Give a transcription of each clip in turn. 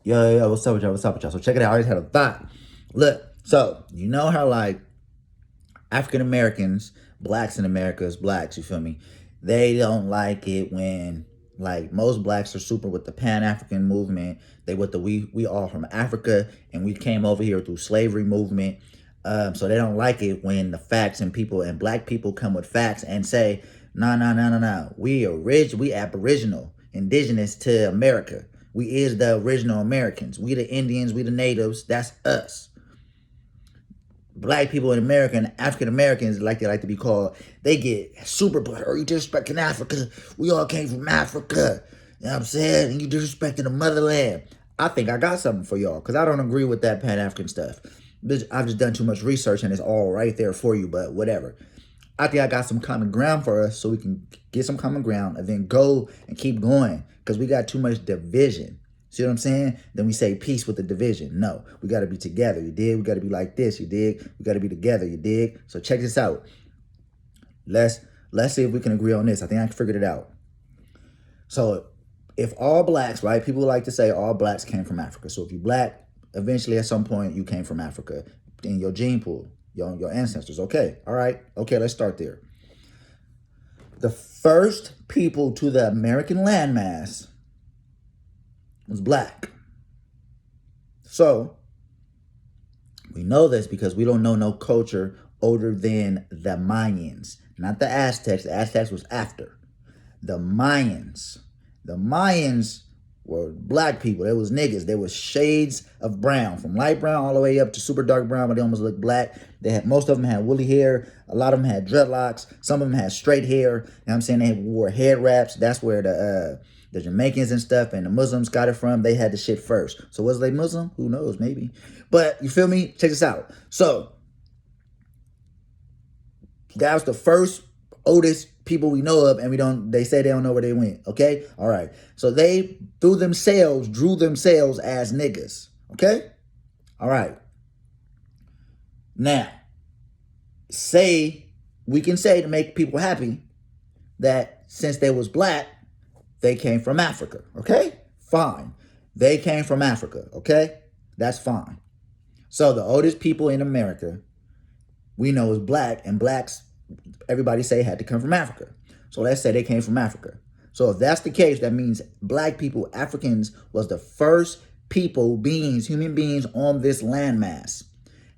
Yo, what's up with y'all? What's up with y'all? So check it out. I always had a thought. Look, so you know how like African Americans, blacks in America is blacks, you feel me? They don't like it when like most blacks are super with the Pan African movement. They with the we all from Africa and we came over here through slavery movement. So they don't like it when the facts and people and black people come with facts and say, no, no, no, no, no. We aboriginal, indigenous to America. We is the original Americans. We the Indians, we the natives. That's us. Black people in America and African Americans, like they like to be called, they get super butthurt. You disrespecting Africa. We all came from Africa. You know what I'm saying? And you disrespecting the motherland. I think I got something for y'all because I don't agree with that Pan African stuff. I've just done too much research and it's all right there for you, but whatever. I think I got some common ground for us so we can get some common ground and then go and keep going because we got too much division. See what I'm saying? Then we say peace with the division. No, we got to be together. You dig? We got to be like this. You dig? We got to be together. You dig? So check this out. Let's see if we can agree on this. I think I figured it out. So if all blacks, right? People like to say all blacks came from Africa. So if you black, eventually at some point you came from Africa in your gene pool, your ancestors. Okay, all right. Okay, let's start there. The first people to the American landmass was black. So we know this because we don't know no culture older than the Mayans, not the Aztecs. The Aztecs was after. The Mayans. The Mayans were black people. They was niggas. They was shades of brown, from light brown all the way up to super dark brown, but they almost looked black. They had most of them had woolly hair. A lot of them had dreadlocks. Some of them had straight hair. You know what I'm saying? They wore head wraps. That's where the Jamaicans and stuff and the Muslims got it from. They had the shit first. So was they Muslim? Who knows? Maybe. But you feel me? Check this out. So that was the first oldest people we know of, and they say they don't know where they went. Okay? All right. So they drew themselves as niggas. Okay? All right. Now, we can say to make people happy that since they was black, they came from Africa, okay? Fine. They came from Africa, okay? That's fine. So the oldest people in America we know is black, and blacks, everybody say had to come from Africa. So let's say they came from Africa. So if that's the case, that means black people, Africans, was the first human beings on this landmass.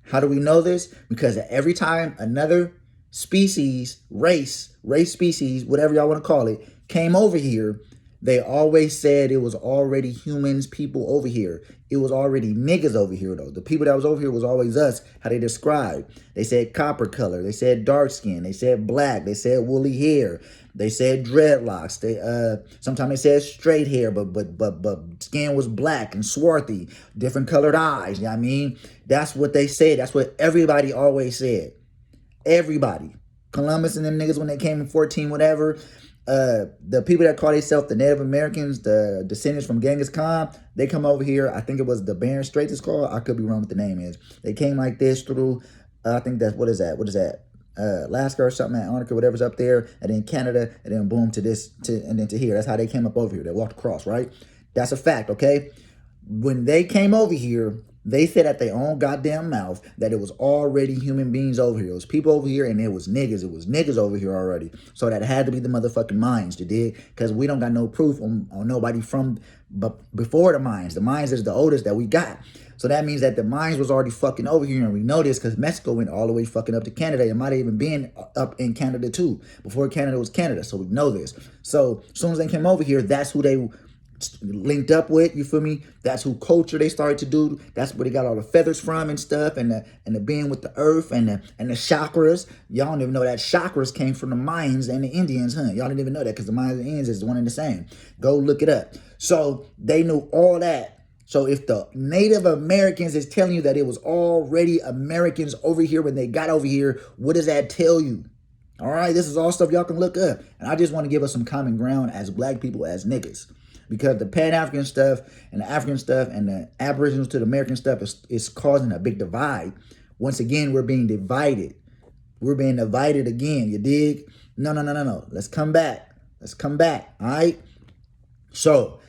How do we know this? Because every time another species, race species, whatever y'all want to call it, came over here, they always said it was already humans, people over here. It was already niggas over here, though. The people that was over here was always us, how they described. They said copper color. They said dark skin. They said black. They said woolly hair. They said dreadlocks. They sometimes they said straight hair, but skin was black and swarthy, different colored eyes. You know what I mean? That's what they said. That's what everybody always said. Everybody. Columbus and them niggas when they came in 14, whatever. The people that call themselves the Native Americans, the descendants from Genghis Khan, they come over here. I think it was the Bering Straits it's called. I could be wrong what the name is. They came like this through, I think that's, what is that? Alaska or something, Antarctica, whatever's up there, and then Canada, and then boom and then to here. That's how they came up over here. They walked across, right? That's a fact, okay? When they came over here, they said at their own goddamn mouth that it was already human beings over here. It was people over here and it was niggas. It was niggas over here already. So that had to be the motherfucking Mayans, you dig? Because we don't got no proof on nobody from but before the Mayans. The Mayans is the oldest that we got. So that means that the Mayans was already fucking over here, and we know this because Mexico went all the way fucking up to Canada. It might have even been up in Canada too, before Canada was Canada. So we know this. So as soon as they came over here, that's who they linked up with, you feel me? That's who culture they started to do. That's where they got all the feathers from and stuff, and the being with the earth and the chakras. Y'all don't even know that chakras came from the Mayans and the Indians, huh? Y'all didn't even know that because the Mayans and the Indians is one and the same. Go look it up. So they knew all that. So if the Native Americans is telling you that it was already Americans over here when they got over here, what does that tell you? All right, this is all stuff y'all can look up. And I just want to give us some common ground as black people, as niggas. Because the Pan-African stuff and the African stuff and the Aboriginals to the American stuff is causing a big divide. Once again, we're being divided. We're being divided again, you dig? No. Let's come back. All right? So,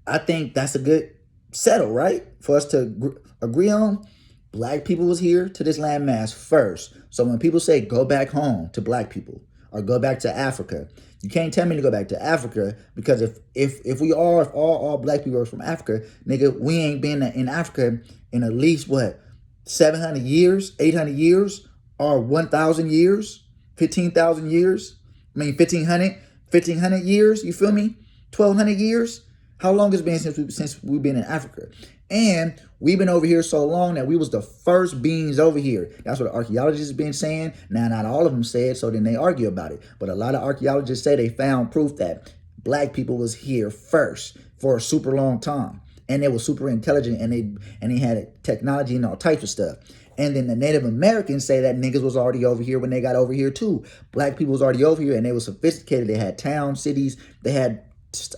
I think that's a good settle, right? For us to agree on, black people was here to this landmass first. So when people say go back home to black people or go back to Africa, you can't tell me to go back to Africa, because if we are, if all black people are from Africa, nigga, we ain't been in Africa in at least what, 700 years, 800 years, or 1,000 years, 15,000 years. I mean 1,500 years. You feel me? 1,200 years. How long it's been since we've been in Africa? And we've been over here so long that we was the first beings over here. That's what archaeologists have been saying. Now, not all of them say it, so then they argue about it. But a lot of archaeologists say they found proof that black people was here first for a super long time. And they were super intelligent, and they had technology and all types of stuff. And then the Native Americans say that niggas was already over here when they got over here too. Black people was already over here, and they were sophisticated. They had towns, cities. They had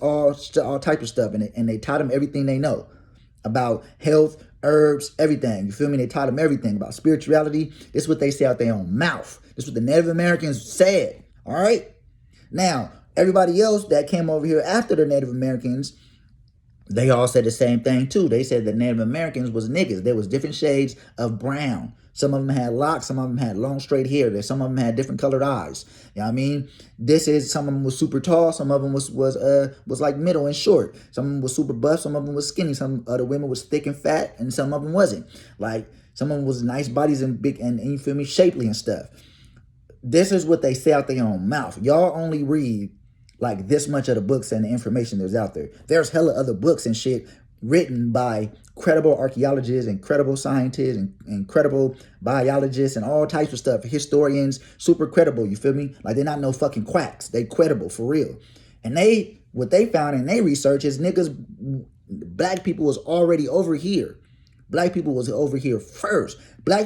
all type of stuff, and they taught them everything they know about health, herbs, everything. You feel me? They taught them everything about spirituality. This is what they say out their own mouth. This is what the Native Americans said. All right? Now, everybody else that came over here after the Native Americans, they all said the same thing too. They said that Native Americans was niggas. There was different shades of brown. Some of them had locks. Some of them had long straight hair. Some of them had different colored eyes. You know what I mean? Some of them was super tall. Some of them was like middle and short. Some of them was super buff. Some of them was skinny. Some other women was thick and fat, and some of them wasn't. Like some of them was nice bodies and big and you feel me, shapely and stuff. This is what they say out their own mouth. Y'all only read like this much of the books and the information that's out there. There's hella other books and shit written by credible archaeologists and credible scientists and credible biologists and all types of stuff. Historians, super credible, you feel me? Like they're not no fucking quacks. They credible for real. And what they found in their research is niggas, black people was already over here. Black people was over here first. Black